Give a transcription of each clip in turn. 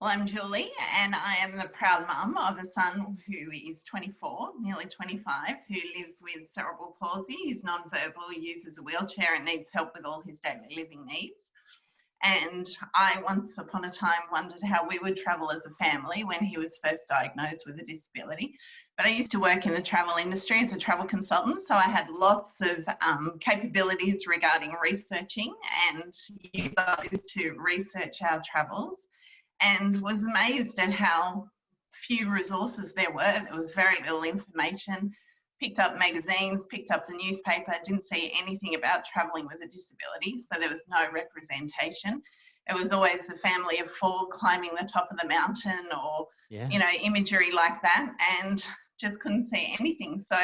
Well, I'm Julie, and I am the proud mum of a son who is 24, nearly 25, who lives with cerebral palsy. He's nonverbal, uses a wheelchair, and needs help with all his daily living needs. And I once upon a time wondered how we would travel as a family when he was first diagnosed with a disability. But I used to work in the travel industry as a travel consultant, so I had lots of capabilities regarding researching and use those to research our travels, and was amazed at how few resources there were. There was very little information. Picked up magazines, picked up the newspaper, didn't see anything about travelling with a disability, so there was no representation. It was always the family of four climbing the top of the mountain or, imagery like that, and just couldn't see anything. So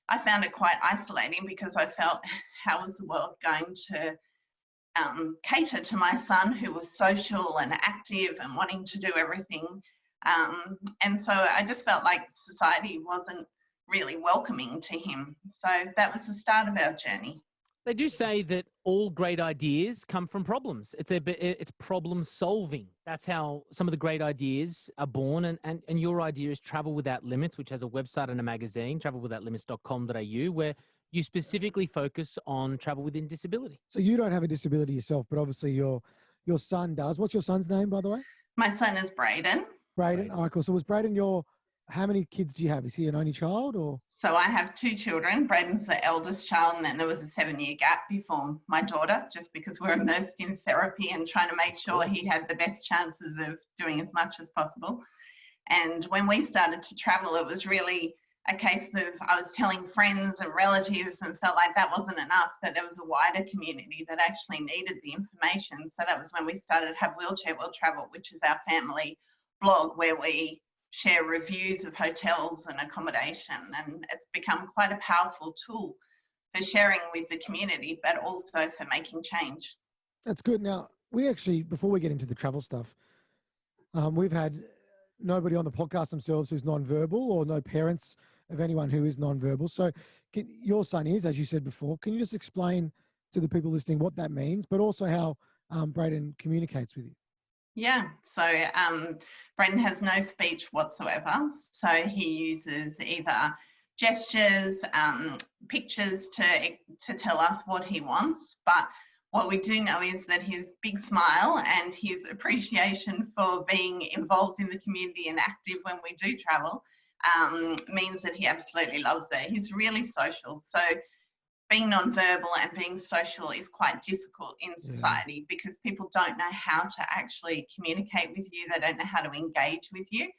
I found it quite isolating because I felt, how was the world going to cater to my son, who was social and active and wanting to do everything? And so I just felt like society wasn't really welcoming to him. So that was the start of our journey. They do say that all great ideas come from problems. It's problem solving. That's how some of the great ideas are born. And your idea is Travel Without Limits, which has a website and a magazine, travelwithoutlimits.com.au, where you specifically focus on travel within disability. So you don't have a disability yourself, but obviously your son does. What's your son's name, by the way? My son is Braden. Braden. All right, cool. So was Braden how many kids do you have? Is he an only child or? So I have two children. Braden's the eldest child, and then there was a 7-year gap before my daughter, just because we're immersed in therapy and trying to make sure he had the best chances of doing as much as possible. And when we started to travel, it was really a case of, I was telling friends and relatives and felt like that wasn't enough, that there was a wider community that actually needed the information. So that was when we started Have Wheelchair Will Travel, which is our family blog where we share reviews of hotels and accommodation, and it's become quite a powerful tool for sharing with the community, but also for making change. That's good. Now, we actually, before we get into the travel stuff, we've had nobody on the podcast themselves who's nonverbal, or no parents of anyone who is nonverbal. So your son is, as you said before, can you just explain to the people listening what that means, but also how Braden communicates with you? Yeah, so Braden has no speech whatsoever. So he uses either gestures, pictures to tell us what he wants. But what we do know is that his big smile and his appreciation for being involved in the community and active when we do travel means that he absolutely loves it. He's really social. So being nonverbal and being social is quite difficult in society because people don't know how to actually communicate with you. They don't know how to engage with you.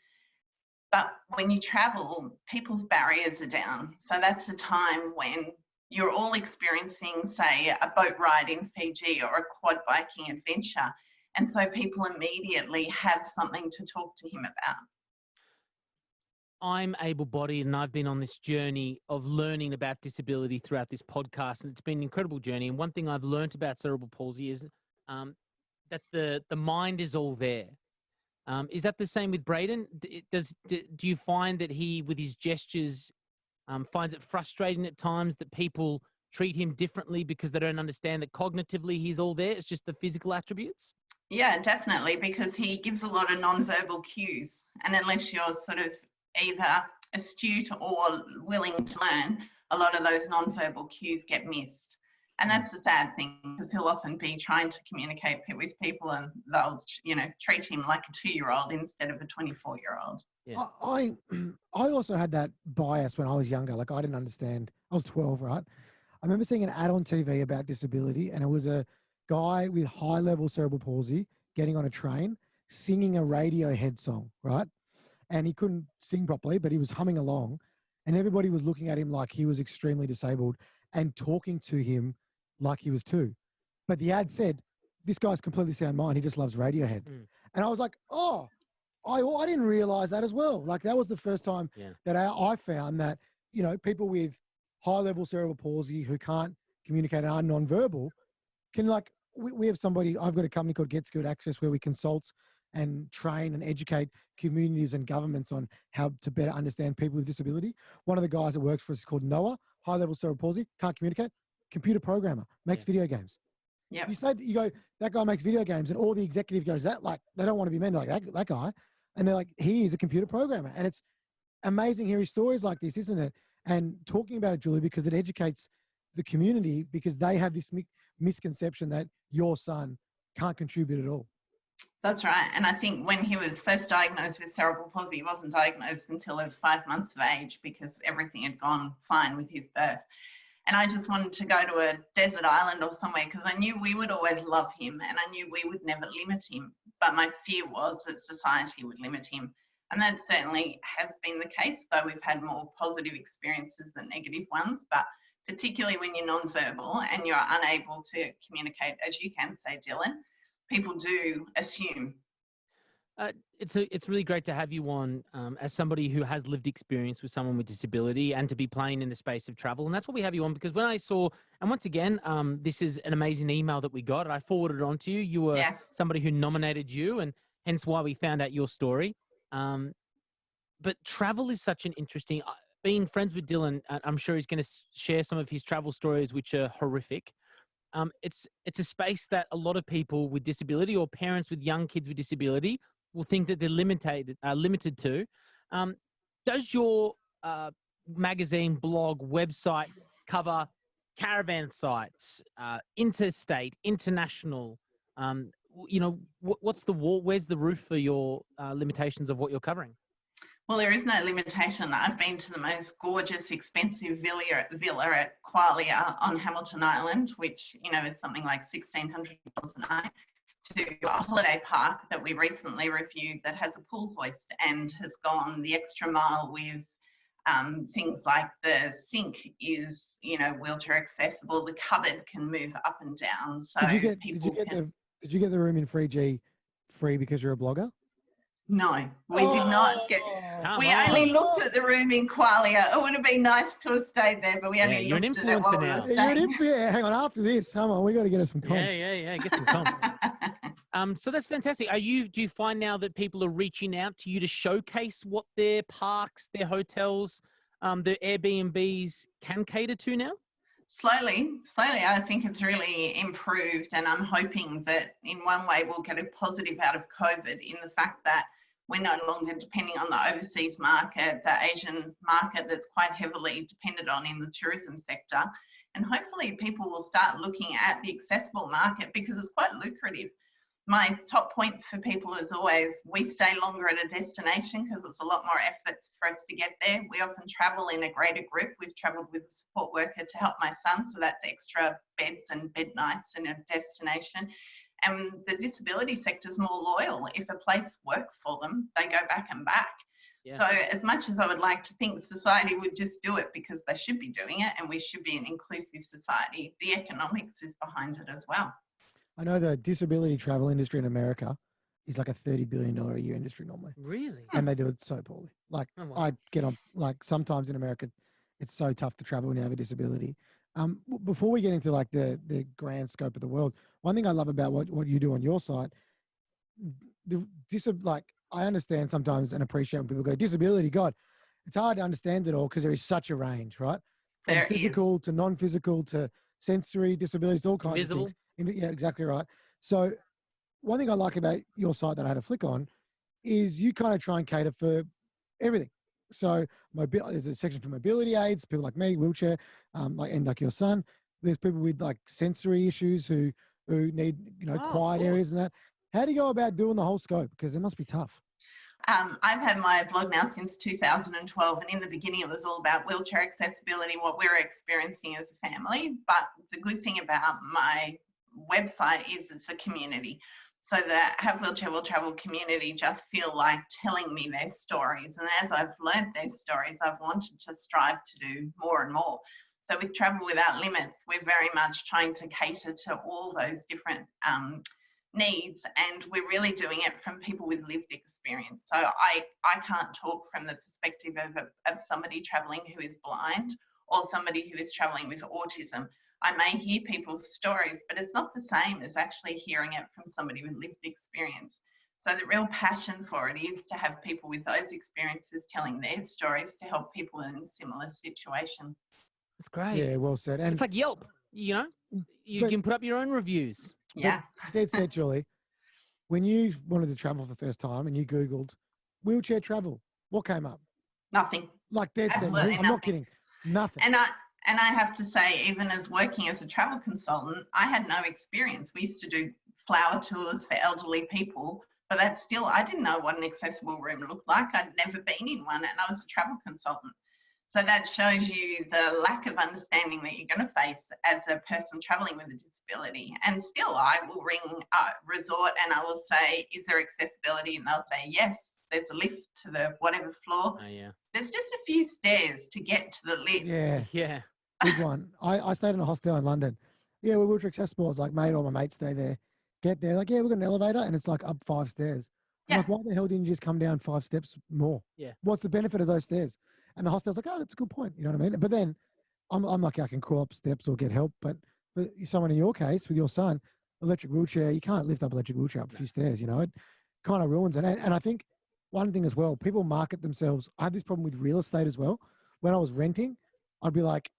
But when you travel, people's barriers are down. So that's the time when you're all experiencing, say, a boat ride in Fiji or a quad biking adventure. And so people immediately have something to talk to him about. I'm able-bodied, and I've been on this journey of learning about disability throughout this podcast, and it's been an incredible journey. And one thing I've learned about cerebral palsy is that the mind is all there. Is that the same with Braden? Do you find that he, with his gestures, finds it frustrating at times that people treat him differently because they don't understand that cognitively he's all there? It's just the physical attributes? Yeah, definitely, because he gives a lot of non-verbal cues, and unless you're sort of either astute or willing to learn, a lot of those non-verbal cues get missed. And that's the sad thing, because he'll often be trying to communicate with people and they'll, treat him like a 2-year-old instead of a 24-year-old. Yeah. I also had that bias when I was younger. Like, I didn't understand. I was 12, right? I remember seeing an ad on TV about disability, and it was a guy with high-level cerebral palsy getting on a train, singing a Radiohead song, right? And he couldn't sing properly, but he was humming along, and everybody was looking at him like he was extremely disabled and talking to him like he was 2. But the ad said, this guy's completely sound mind. He just loves Radiohead. And I was like, oh, I didn't realize that as well. Like, that was the first time that I found that, people with high-level cerebral palsy who can't communicate and are nonverbal can, we have somebody, I've got a company called Get Skilled Access where we consult and train and educate communities and governments on how to better understand people with disability. One of the guys that works for us is called Noah, high-level cerebral palsy, can't communicate, computer programmer, makes video games. Yeah. You say that you go, that guy makes video games, and all the executive goes, that like they don't want to be men like that guy, and they're like, he is a computer programmer, and it's amazing hearing stories like this, isn't it? And talking about it, Julie, because it educates the community because they have this misconception that your son can't contribute at all. That's right. And I think when he was first diagnosed with cerebral palsy, he wasn't diagnosed until he was 5 months of age because everything had gone fine with his birth. And I just wanted to go to a desert island or somewhere because I knew we would always love him and I knew we would never limit him. But my fear was that society would limit him. And that certainly has been the case, though we've had more positive experiences than negative ones. But particularly when you're nonverbal and you're unable to communicate, as you can say, Dylan, people do assume. It's really great to have you on as somebody who has lived experience with someone with disability and to be playing in the space of travel. And that's what we have you on because when I saw, and once again, this is an amazing email that we got. And I forwarded it on to you. You were somebody who nominated you and hence why we found out your story. But travel is such an interesting, being friends with Dylan, I'm sure he's going to share some of his travel stories, which are horrific. It's a space that a lot of people with disability or parents with young kids with disability will think that they're limited to. Does your magazine, blog, website cover caravan sites, interstate, international? What's the wall? Where's the roof for your limitations of what you're covering? Well, there is no limitation. I've been to the most gorgeous, expensive villa at Qualia on Hamilton Island, which, is something like $1,600 a night, to a holiday park that we recently reviewed that has a pool hoist and has gone the extra mile with things like the sink is, wheelchair accessible. The cupboard can move up and down. So did you get the room in 3G free because you're a blogger? No, we did not get. We only looked at the room in Qualia. It would have been nice to have stayed there, but we only you're looked an at it while influencer we now. were staying. Hang on. After this, come on, we got to get us some comps. Yeah, get some comps. So that's fantastic. Do you find now that people are reaching out to you to showcase what their parks, their hotels, their Airbnbs can cater to now? Slowly, I think it's really improved, and I'm hoping that in one way we'll get a positive out of COVID in the fact that we're no longer depending on the overseas market, the Asian market that's quite heavily depended on in the tourism sector. And hopefully people will start looking at the accessible market because it's quite lucrative. My top points for people is always we stay longer at a destination because it's a lot more effort for us to get there. We often travel in a greater group. We've travelled with a support worker to help my son, so that's extra beds and bed nights in a destination. And the disability sector is more loyal. If a place works for them, they go back and back. Yeah. So as much as I would like to think society would just do it because they should be doing it and we should be an inclusive society, the economics is behind it as well. I know the disability travel industry in America is like a $30 billion a year industry normally. Really? And they do it so poorly. Like I get on, like sometimes in America, it's so tough to travel when you have a disability. Before we get into like the grand scope of the world, one thing I love about what you do on your site, I understand sometimes and appreciate when people go, disability, God, it's hard to understand it all because there is such a range, right? From physical to non-physical to sensory disabilities, all kinds of things. Yeah, exactly right. So one thing I like about your site that I had a flick on is you kind of try and cater for everything. So there's a section for mobility aids, people like me, wheelchair, like your son. There's people with like sensory issues who need quiet areas and that. How do you go about doing the whole scope? Because it must be tough. I've had my blog now since 2012, and in the beginning it was all about wheelchair accessibility, what we're experiencing as a family. But the good thing about my website is it's a community. So the Have Wheelchair Will Travel community just feel like telling me their stories. And as I've learned their stories, I've wanted to strive to do more and more. So with Travel Without Limits, we're very much trying to cater to all those different needs, and we're really doing it from people with lived experience. So I can't talk from the perspective of somebody traveling who is blind or somebody who is traveling with autism. I may hear people's stories, but it's not the same as actually hearing it from somebody with lived experience. So the real passion for it is to have people with those experiences telling their stories to help people in a similar situation. That's great. Yeah, well said. And it's like Yelp. you know, you But- can put up your own reviews. Yeah. Dead set, Julie. When you wanted to travel for the first time and you Googled wheelchair travel, what came up? Nothing. Like dead set. Absolutely I'm not nothing. kidding. Nothing. And I have to say, even as working as a travel consultant, I had no experience. We used to do flower tours for elderly people, but that's still, I didn't know what an accessible room looked like. I'd never been in one, and I was a travel consultant. So that shows you the lack of understanding that you're going to face as a person traveling with a disability. And still, I will ring a resort and I will say, is there accessibility? And they'll say, yes, there's a lift to the whatever floor. Oh, yeah. There's just a few stairs to get to the lift. Yeah. Yeah. Big one. I stayed in a hostel in London. Yeah, we're wheelchair accessible. I was like, mate, all my mates stay there. Get there. Like, yeah, we've got an elevator and it's like up 5 stairs. I'm Yeah. like, why the hell didn't you just come down 5 steps more? Yeah. What's the benefit of those stairs? And the hostel's like, oh, that's a good point. You know what I mean? But then I'm lucky I can crawl up steps or get help. But someone in your case, with your son, electric wheelchair, you can't lift up electric wheelchair up a few stairs, you know? It kind of ruins it. And I think one thing as well, people market themselves. I had this problem with real estate as well. When I was renting, I'd be like,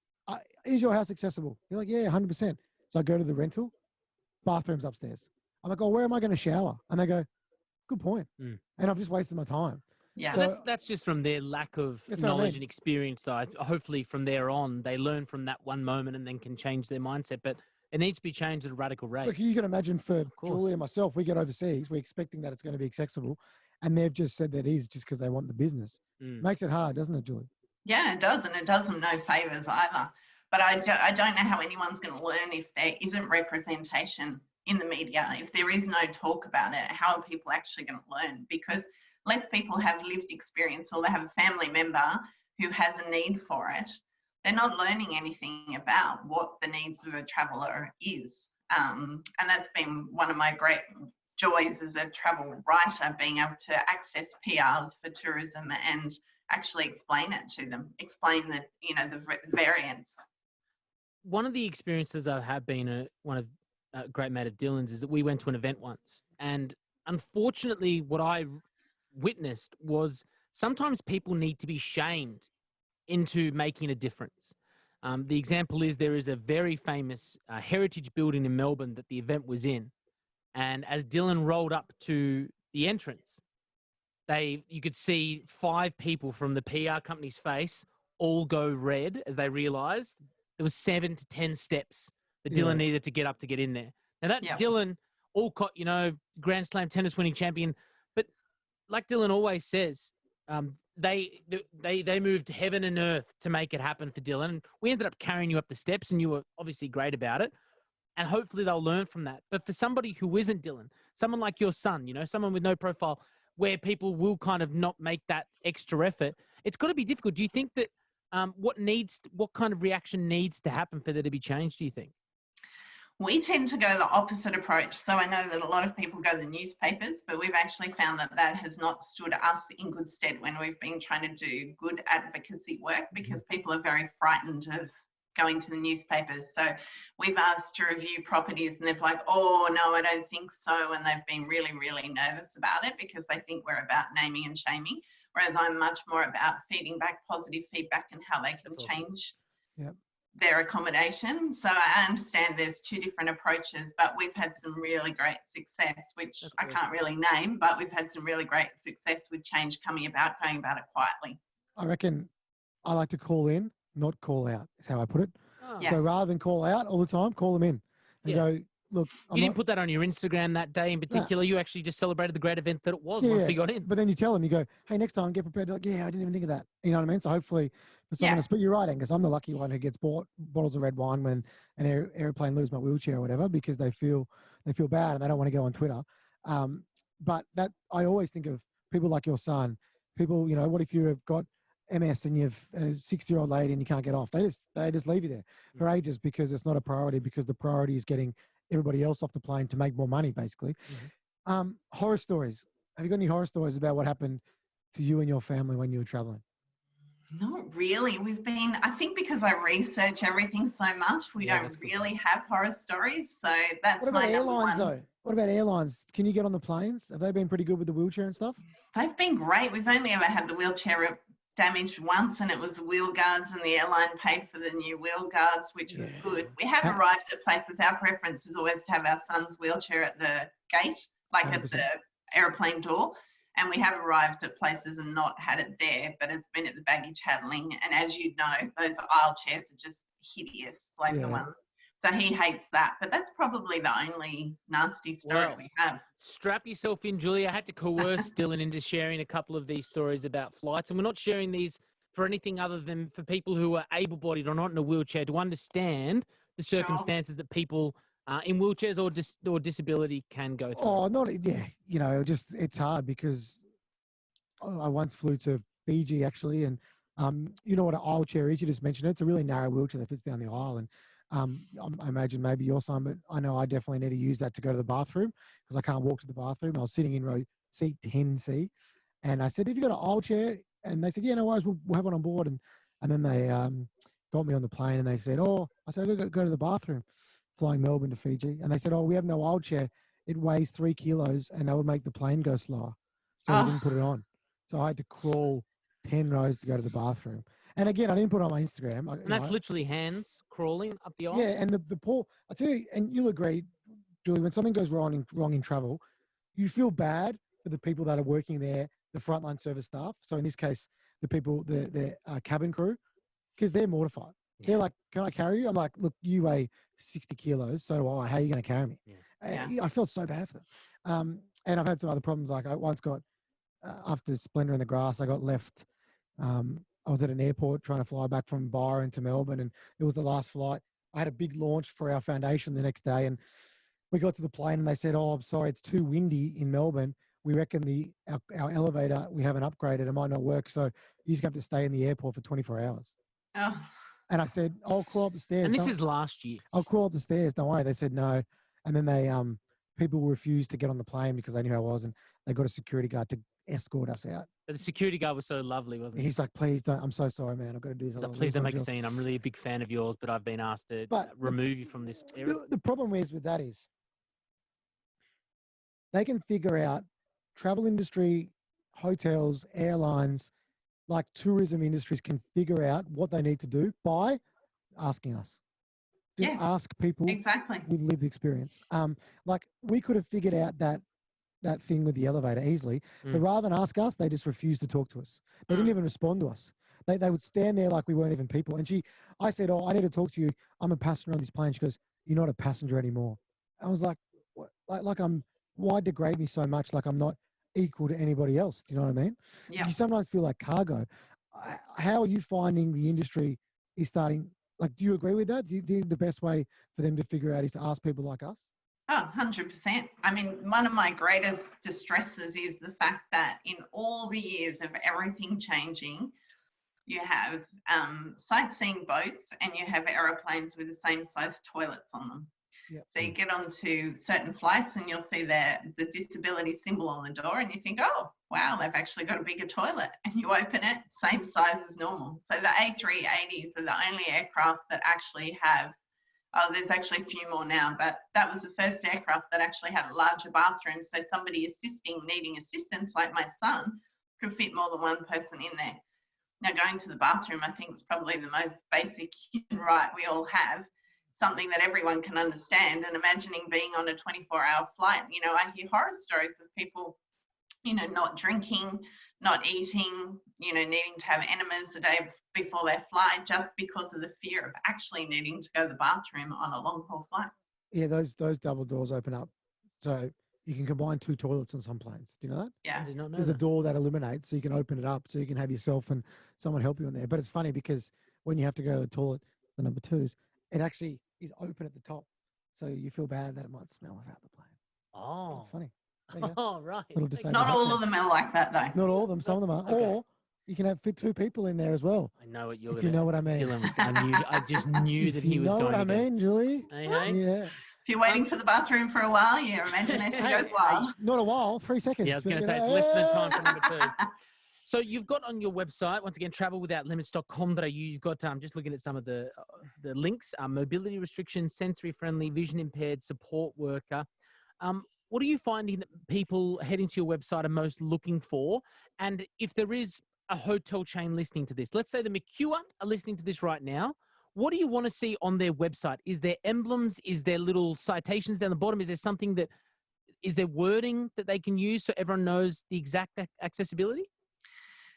is your house accessible? They're like, yeah, 100%. So I go to the rental, bathroom's upstairs. I'm like, oh, where am I going to shower? And they go, good point. Mm. And I've just wasted my time. Yeah. So So- that's just from their lack of That's what I knowledge mean. and experience. So hopefully from there on, they learn from that one moment and then can change their mindset. But it needs to be changed at a radical rate. Look, you can imagine for course. Julie and myself, we get overseas, we're expecting that it's going to be accessible. And they've just said that it is just because they want the business. Mm. Makes it hard, doesn't it, Julie? Yeah, it does, and it does them no favours either. But I don't know how anyone's going to learn if there isn't representation in the media, if there is no talk about it. How are people actually going to learn? Because less people have lived experience, or they have a family member who has a need for it, they're not learning anything about what the needs of a traveller is. And that's been one of my great joys as a travel writer, being able to access PRs for tourism and actually explain it to them, explain the, you know, the variants. One of the experiences I've had being one of a great mate of Dylan's is that we went to an event once. And unfortunately, what I witnessed was sometimes people need to be shamed into making a difference. The example is there is a very famous heritage building in Melbourne that the event was in. And as Dylan rolled up to the entrance, you could see 5 people from the PR company's face all go red as they realized there was 7 to 10 steps that Dylan needed to get up to get in there. Now that's Dylan, Alcott, you know, Grand Slam tennis winning champion. But like Dylan always says, they moved heaven and earth to make it happen for Dylan. We ended up carrying you up the steps, and you were obviously great about it. And hopefully they'll learn from that. But for somebody who isn't Dylan, someone like your son, you know, someone with no profile, where people will kind of not make that extra effort, it's got to be difficult. Do you think that what kind of reaction needs to happen for there to be changed, do you think? We tend to go the opposite approach. So I know that a lot of people go to the newspapers, but we've actually found that that has not stood us in good stead when we've been trying to do good advocacy work, because people are very frightened of going to the newspapers. So we've asked to review properties and they're like, oh, no, I don't think so. And they've been really, really nervous about it because they think we're about naming and shaming. Whereas I'm much more about feeding back positive feedback and how they can change their accommodation. So I understand there's 2 different approaches, but we've had some really great success, which I can't really name, but we've had some really great success with change coming about, going about it quietly. I reckon I like to call in, not call out, is how I put it. Oh. Yeah. So rather than call out all the time, call them in and go, look. You didn't put that on your Instagram that day in particular. You actually just celebrated the great event that it was once we got in. But then you tell them, you go, hey, next time get prepared. They're like, yeah, I didn't even think of that. You know what I mean? So hopefully for someone else, but you're right, Angus, I'm the lucky one who gets bought bottles of red wine when an airplane leaves my wheelchair or whatever, because they feel bad and they don't want to go on Twitter. But that, I always think of people like your son, people, you know, what if you have got MS and you've a 60-year-old lady and you can't get off? They just leave you there for ages because it's not a priority, because the priority is getting everybody else off the plane to make more money, basically. Horror stories. Have you got any horror stories about what happened to you and your family when you were traveling? Not really. I think because I research everything so much, we don't really have horror stories. So that's What about my number airlines, one. though? What about airlines? Can you get on the planes? Have they been pretty good with the wheelchair and stuff? They've been great. We've only ever had the wheelchair damaged once, and it was wheel guards, and the airline paid for the new wheel guards, which was good. We have arrived at places. Our preference is always to have our son's wheelchair at the gate, like 100%. At the airplane door. And we have arrived at places and not had it there, but it's been at the baggage handling. And as you know, those aisle chairs are just hideous, like the ones. So he hates that. But that's probably the only nasty story we have. Strap yourself in, Julie. I had to coerce Dylan into sharing a couple of these stories about flights. And we're not sharing these for anything other than for people who are able-bodied or not in a wheelchair to understand the circumstances that people in wheelchairs or disability can go through. It's hard because I once flew to Fiji actually, and you know what an aisle chair is? You just mentioned it. It's a really narrow wheelchair that fits down the aisle, and I imagine maybe your son, but I know I definitely need to use that to go to the bathroom because I can't walk to the bathroom. I was sitting in row seat 10C, and I said, "Have you got an aisle chair?" And they said, "Yeah, no worries, we'll have one on board." And then they got me on the plane, and they said, I said, "I got to go to the bathroom." Flying Melbourne to Fiji, and they said, "Oh, we have no aisle chair. It weighs 3 kilos, and that would make the plane go slower." So we didn't put it on. So I had to crawl 10 rows to go to the bathroom. And again, I didn't put it on my Instagram. And that's literally hands crawling up the aisle. Yeah, and the poor. I tell you, and you'll agree, Julie, when something goes wrong in travel, you feel bad for the people that are working there, the frontline service staff. So in this case, the people, the cabin crew, because they're mortified. They're like, "Can I carry you?" I'm like, "Look, you weigh 60 kilos. So do I. How are you going to carry me?" I felt so bad for them. And I've had some other problems. Like I once got, after Splendor in the Grass, I got left. I was at an airport trying to fly back from Byron to Melbourne, and it was the last flight. I had a big launch for our foundation the next day, and we got to the plane, and they said, "Oh, I'm sorry, it's too windy in Melbourne. We reckon our elevator, we haven't upgraded. It might not work. So you just have to stay in the airport for 24 hours. Oh. And I said, "I'll crawl up the stairs." And this is last year. "I'll crawl up the stairs. Don't worry." They said no. And then they, people refused to get on the plane because they knew who I was, and they got a security guard to escort us out. But the security guard was so lovely, wasn't he? He's like, "Please don't. I'm so sorry, man. I've got to do this." He's like, "Please don't make a scene. I'm really a big fan of yours, but I've been asked to remove you from this area." The problem is with that is they can figure out travel industry, hotels, airlines, like tourism industries can figure out what they need to do by asking us. Just ask people who live the experience. Like we could have figured out that thing with the elevator easily, but rather than ask us, they just refused to talk to us. They didn't even respond to us. They would stand there like we weren't even people. And I said, "Oh, I need to talk to you. I'm a passenger on this plane." She goes, "You're not a passenger anymore." I was like, "What? Like why degrade me so much? Like I'm not equal to anybody else." Do you know what I mean? Yeah. You sometimes feel like cargo. How are you finding the industry is starting? Like, do you agree with that? Do you think the best way for them to figure out is to ask people like us? Oh, 100%. I mean, one of my greatest distresses is the fact that in all the years of everything changing, you have sightseeing boats and you have aeroplanes with the same size toilets on them. Yep. So you get onto certain flights and you'll see the disability symbol on the door and you think, "Oh, wow, they've actually got a bigger toilet." And you open it, same size as normal. So the A380s are the only aircraft that actually have, there's actually a few more now, but that was the first aircraft that actually had a larger bathroom. So somebody needing assistance, like my son, could fit more than one person in there. Now, going to the bathroom, I think, is probably the most basic human right we all have. Something that everyone can understand, and imagining being on a 24-hour flight. I hear horror stories of people, not drinking, not eating, needing to have enemas a day before they fly just because of the fear of actually needing to go to the bathroom on a long-haul flight. Yeah, those double doors open up. So you can combine 2 toilets on some planes. Do you know that? Yeah. I did not know There's a that. door that illuminates, so you can open it up so you can have yourself and someone help you in there. But it's funny because when you have to go to the toilet, the number 2s, it actually is open at the top. So you feel bad that it might smell without the plane. Oh. It's funny. There you go. Oh, right. Little disabled Not hack all there. of them are like that, though. Not all of them. Some of them are. Okay. Or you can have fit 2 people in there as well. I know what you're If going you to know what I mean. Dylan was I just knew that he was You know going what I to go. mean, Julie? Hey, hey? Yeah. If you're waiting for the bathroom for a while, your imagination goes wild. Not a while. 3 seconds. Yeah, I was going to say, it's less than time for number 2. So you've got on your website, once again, travelwithoutlimits.com.au, you've got, just looking at some of the links, mobility restrictions, sensory-friendly, vision-impaired support worker. What are you finding that people heading to your website are most looking for? And if there is a hotel chain listening to this? Let's say the McEwen are listening to this right now. What do you want to see on their website? Is there emblems? Is there little citations down the bottom? Is there something that, is there wording that they can use so everyone knows the exact accessibility?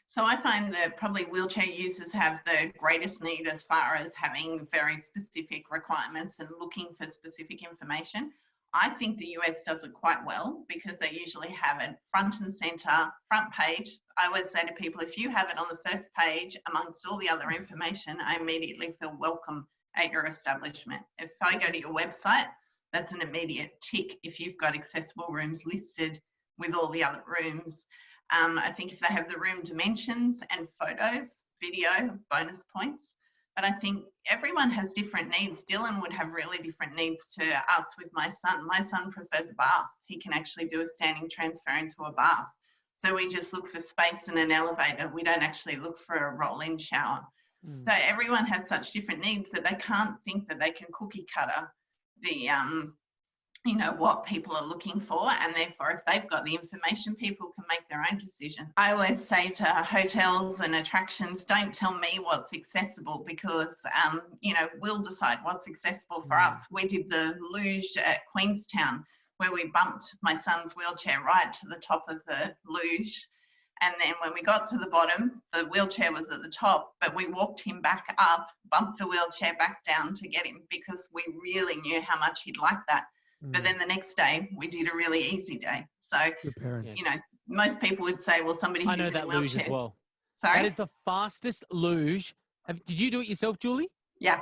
So I find that probably wheelchair users have the greatest need as far as having very specific requirements and looking for specific information. I think the US does it quite well because they usually have it front and center, front page. I always say to people, if you have it on the first page amongst all the other information, I immediately feel welcome at your establishment. If I go to your website, that's an immediate tick if you've got accessible rooms listed with all the other rooms. I think if they have the room dimensions and photos, video, bonus points. But I think everyone has different needs. Dylan would have really different needs to us with my son. My son prefers a bath. He can actually do a standing transfer into a bath. So we just look for space and an elevator. We don't actually look for a roll-in shower. So everyone has such different needs that they can't think that they can cookie cutter the what people are looking for, and therefore if they've got the information, people can make their own decision. I always say to hotels and attractions, don't tell me what's accessible because we'll decide what's accessible for us. We did the luge at Queenstown where we bumped my son's wheelchair right to the top of the luge, and then when we got to the bottom, the wheelchair was at the top, but we walked him back up, bumped the wheelchair back down to get him because we really knew how much he'd like that. But then the next day we did a really easy day. So, most people would say, well, somebody who's in a wheelchair. Luge as well. Sorry? That is the fastest luge. Did you do it yourself, Julie? Yeah.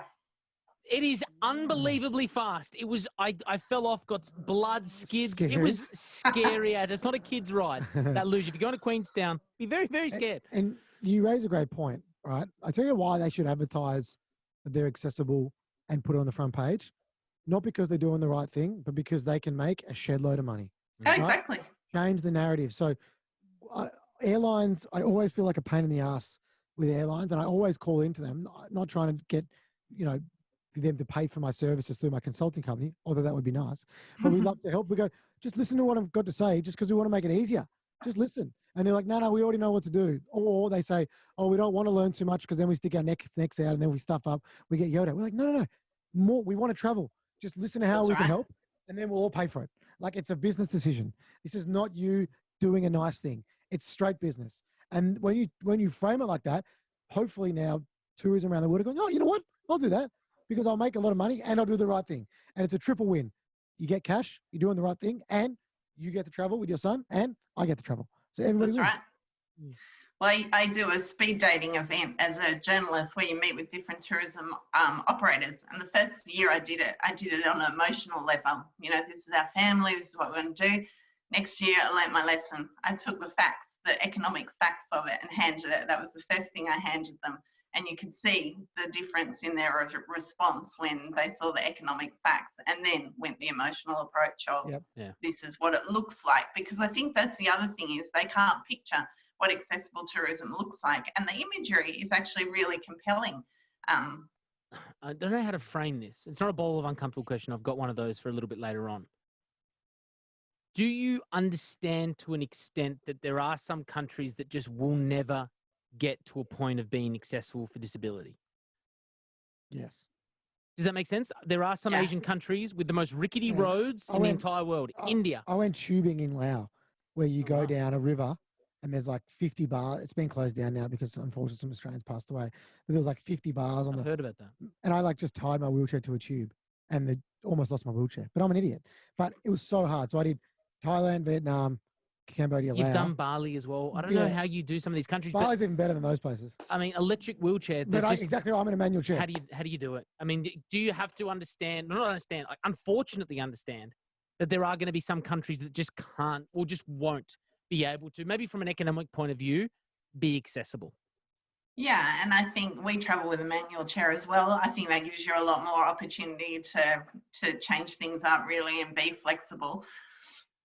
It is unbelievably fast. It was, I fell off, got blood, skids. Scary. It was scary. It's not a kid's ride, that luge. If you're going to Queenstown, be very, very scared. And you raise a great point, right? I tell you why they should advertise that they're accessible and put it on the front page. Not because they're doing the right thing, but because they can make a shed load of money. Oh, right? Exactly. Change the narrative. So airlines, I always feel like a pain in the ass with airlines, and I always call into them, not trying to get, them to pay for my services through my consulting company, although that would be nice. But we love to help. We go, just listen to what I've got to say, just because we want to make it easier. Just listen. And they're like, no, we already know what to do. Or they say, oh, we don't want to learn too much because then we stick our necks out and then we stuff up. We get yelled at. We're like, no. More. We want to travel. Just listen to how we can help, and then we'll all pay for it. Like, it's a business decision. This is not you doing a nice thing. It's straight business. And when you frame it like that, hopefully now tourism around the world are going, oh, you know what? I'll do that because I'll make a lot of money and I'll do the right thing. And it's a triple win. You get cash, you're doing the right thing, and you get to travel with your son, and I get to travel. So everybody wins. That's right. Well, I do a speed dating event as a journalist where you meet with different tourism operators. And the first year I did it on an emotional level. This is our family, this is what we're going to do. Next year I learnt my lesson. I took the facts, the economic facts of it, and handed it. That was the first thing I handed them. And you could see the difference in their response when they saw the economic facts, and then went the emotional approach of this is what it looks like. Because I think that's the other thing is they can't picture what accessible tourism looks like, and the imagery is actually really compelling. I don't know how to frame this. It's not a bowl of uncomfortable question. I've got one of those for a little bit later on. Do you understand to an extent that there are some countries that just will never get to a point of being accessible for disability? Yes. Does that make sense? There are some Asian countries with the most rickety roads in the entire world. India. I went tubing in Laos, where you go down a river and there's like 50 bars. It's been closed down now because unfortunately some Australians passed away. But there was like 50 bars on I've heard about that. And I just tied my wheelchair to a tube and they almost lost my wheelchair. But I'm an idiot. But it was so hard. So I did Thailand, Vietnam, Cambodia, Laos. You've done Bali as well. I don't know how you do some of these countries. Bali's even better than those places. I mean, electric wheelchair. Exactly. I'm in a manual chair. How do you do it? I mean, do you have to unfortunately understand that there are going to be some countries that just can't or just won't be able to, maybe from an economic point of view, be accessible? Yeah, and I think we travel with a manual chair as well. I think that gives you a lot more opportunity to change things up really and be flexible.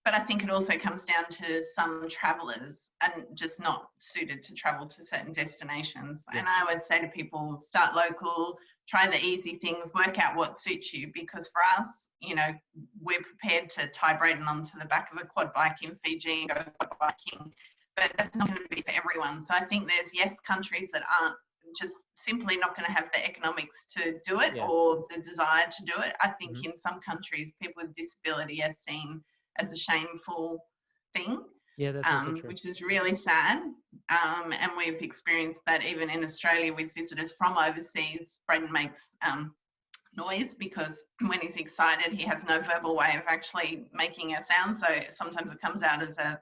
But I think it also comes down to some travellers and just not suited to travel to certain destinations. Yeah. And I would say to people, start local, try the easy things, work out what suits you. Because for us, we're prepared to tie Braden onto the back of a quad bike in Fiji and go quad biking. but that's not going to be for everyone. So I think there's, yes, countries that aren't just simply not going to have the economics to do it or the desire to do it. I think in some countries, people with disability are seen as a shameful thing. Yeah, that's also true. Which is really sad. And we've experienced that even in Australia with visitors from overseas. Braden makes noise because when he's excited, he has no verbal way of actually making a sound. So sometimes it comes out as a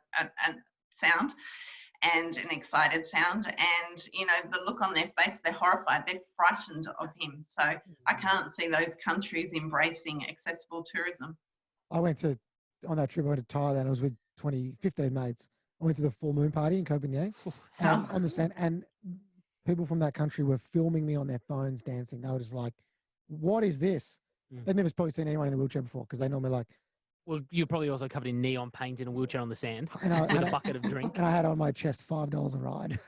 sound and an excited sound. And, you know, the look on their face, they're horrified. They're frightened of him. So I can't see those countries embracing accessible tourism. I went to, on that trip, I went to Thailand. I was with 15 mates. I went to the full moon party in Copenhagen on the sand, and people from that country were filming me on their phones dancing. They were just like, what is this? They've never probably seen anyone in a wheelchair before because they normally like. Well, you're probably also covered in neon paint in a wheelchair on the sand and I, with a bucket of drink. And I had on my chest $5 a ride.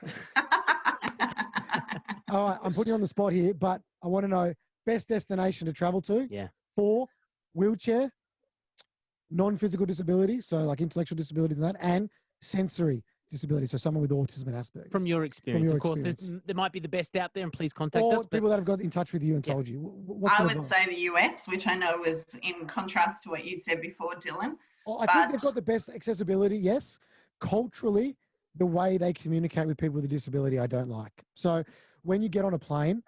All right, I'm putting you on the spot here, but I want to know best destination to travel to. Yeah. For wheelchair, non-physical disability, so like intellectual disabilities and that, and sensory disability, so someone with autism and Asperger's. From your experience, of course, there might be the best out there, and please contact us. Or people that have got in touch with you and told you. I would say the US, which I know was in contrast to what you said before, Dylan. I think they've got the best accessibility, yes. Culturally, the way they communicate with people with a disability, I don't like. So when you get on a plane,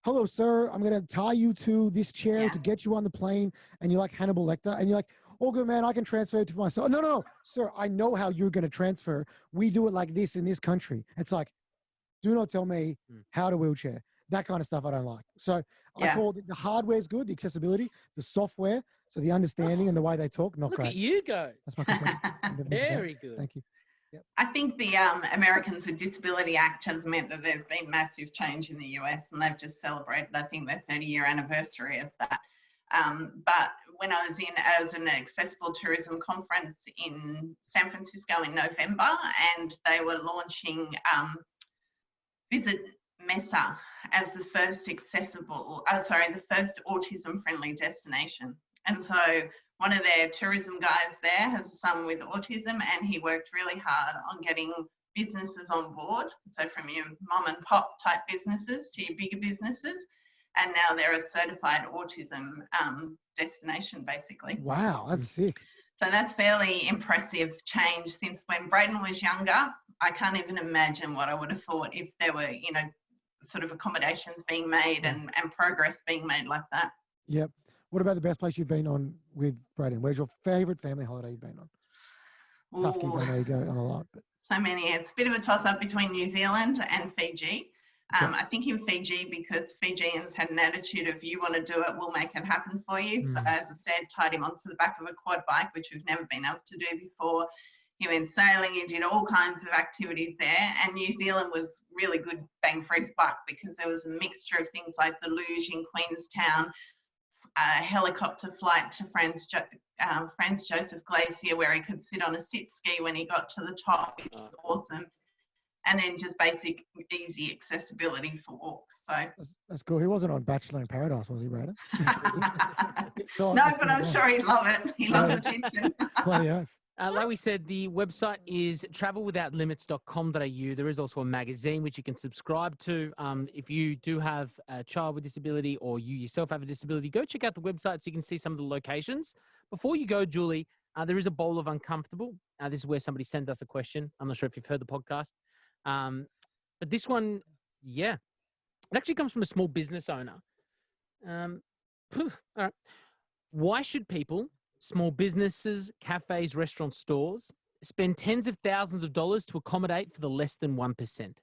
hello, sir, I'm going to tie you to this chair to get you on the plane, and you're like Hannibal Lecter, and you're like, oh, good, man, I can transfer it to myself. No, sir, I know how you're going to transfer. We do it like this in this country. It's like, do not tell me how to wheelchair. That kind of stuff I don't like. So I call it, the hardware is good, the accessibility, the software, so the understanding and the way they talk, not great. Look at you go. That's my concern. Very good. Thank you. Yep. I think the Americans with Disability Act has meant that there's been massive change in the US, and they've just celebrated, I think, their 30-year anniversary of that. But when I was in an accessible tourism conference in San Francisco in November, and they were launching Visit Mesa as the first the first autism-friendly destination. And so one of their tourism guys there has a son with autism, and he worked really hard on getting businesses on board. So from your mom and pop type businesses to your bigger businesses. And now they're a certified autism destination, basically. Wow, that's sick. So that's fairly impressive change since when Braden was younger. I can't even imagine what I would have thought if there were, you know, sort of accommodations being made and progress being made like that. Yep. What about the best place you've been on with Braden? Where's your favourite family holiday you've been on? Tough gig, I know you go on a lot. But. So many. It's a bit of a toss-up between New Zealand and Fiji. I think in Fiji, because Fijians had an attitude of, you want to do it, we'll make it happen for you. So as I said, tied him onto the back of a quad bike, which we've never been able to do before. He went sailing, he did all kinds of activities there. And New Zealand was really good bang for his buck because there was a mixture of things like the luge in Queenstown, a helicopter flight to Franz Josef Glacier where he could sit on a sit ski when he got to the top, which was awesome. And then just basic, easy accessibility for walks. So that's cool. He wasn't on Bachelor in Paradise, was he, Braden? No, but I'm sure he'd love it. He loves attention. Bloody oath. Like we said, the website is travelwithoutlimits.com.au. There is also a magazine which you can subscribe to. If you do have a child with disability or you yourself have a disability, go check out the website so you can see some of the locations. Before you go, Julie, there is a bowl of uncomfortable. This is where somebody sends us a question. I'm not sure if you've heard the podcast. But this one, it actually comes from a small business owner. All right. Why should people, small businesses, cafes, restaurants, stores, spend tens of thousands of dollars to accommodate for the less than 1%?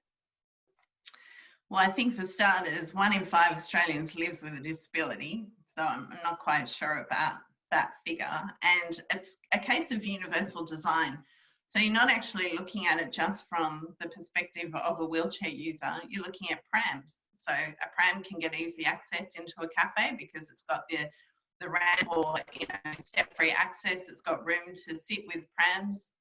Well, I think for starters, 1 in 5 Australians lives with a disability. So I'm not quite sure about that figure. And it's a case of universal design. So you're not actually looking at it just from the perspective of a wheelchair user. You're looking at prams. So a pram can get easy access into a cafe because it's got the ramp or step-free access. It's got room to sit with prams.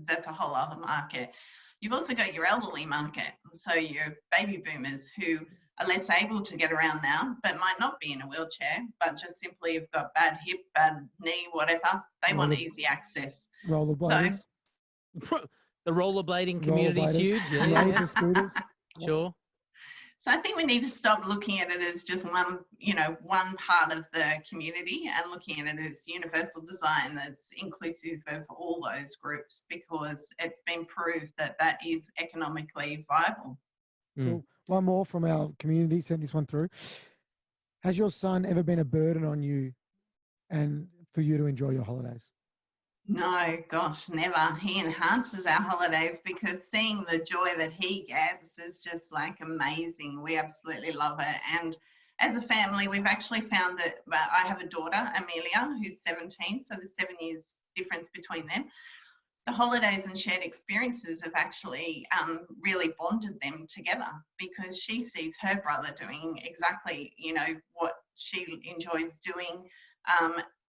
That's a whole other market. You've also got your elderly market. So your baby boomers who are less able to get around now, but might not be in a wheelchair, but just simply have got bad hip, bad knee, whatever. They want easy access. Rollerblades. The rollerblading community is rollerbladers, huge. Yeah, razor scooters. sure. So I think we need to stop looking at it as just one, one part of the community and looking at it as universal design that's inclusive of all those groups, because it's been proved that that is economically viable. Cool. One more from our community. Send this one through. Has your son ever been a burden on you and for you to enjoy your holidays? No, gosh, never. He enhances our holidays because seeing the joy that he gets is just like amazing. We absolutely love it. And as a family, we've actually found that I have a daughter, Amelia, who's 17, so there's 7 years difference between them. The holidays and shared experiences have actually really bonded them together, because she sees her brother doing exactly, what she enjoys doing.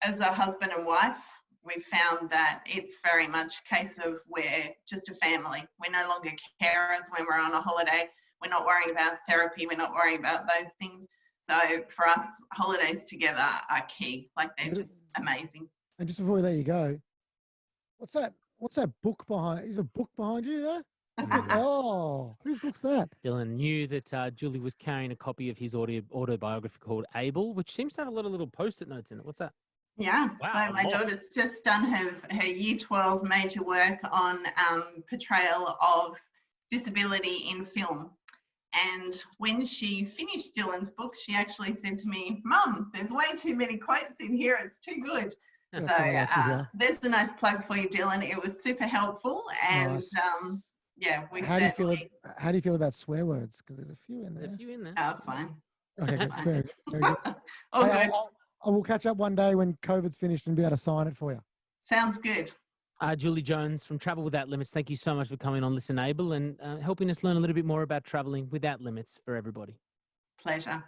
As a husband and wife, we've found that it's very much a case of we're just a family. We're no longer carers when we're on a holiday. We're not worrying about therapy. We're not worrying about those things. So for us, holidays together are key. Like, they're just amazing. And just before we let you go, what's that book behind? Is a book behind you there? Oh, whose book's that? Dylan knew that Julie was carrying a copy of his autobiography called Able, which seems to have a lot of little post-it notes in it. What's that? Yeah, Wow, so my daughter's just done her Year 12 major work on portrayal of disability in film. And when she finished Dylan's book, she actually said to me, "Mum, there's way too many quotes in here. It's too good." That's So what I like to hear. there's a nice plug for you, Dylan. It was super helpful. And Nice. yeah, we How do certainly... you feel about swear words? Because there's a few in there. A few in there. Oh, fine. Okay, good. Fine. Very, very good. All Hey, good. I will catch up one day when COVID's finished and be able to sign it for you. Sounds good. Julie Jones from Travel Without Limits, thank you so much for coming on ListenABLE and helping us learn a little bit more about traveling without limits for everybody. Pleasure.